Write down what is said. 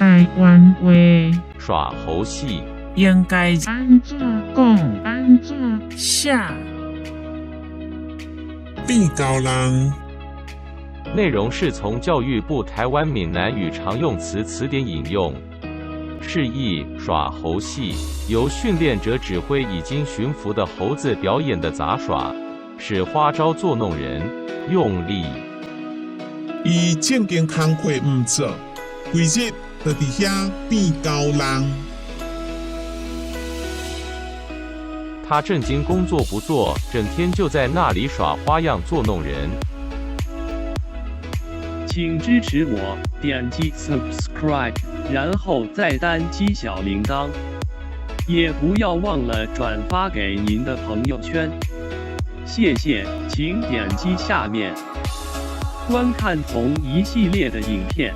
台湾话耍猴戏，应该安怎讲？安怎写？变高人，内容是从教育部台湾闽南语常用词词典引用。示意耍猴戏，由训练者指挥已经驯服的猴子表演的杂耍，使花招作弄人，用力。伊正经工课唔做，规日就伫遐变高人。他正经工作不做，整天就在那里耍花样作弄人。请支持我，点击 subscribe， 然后再单击小铃铛，也不要忘了转发给您的朋友圈。谢谢，请点击下面观看同一系列的影片。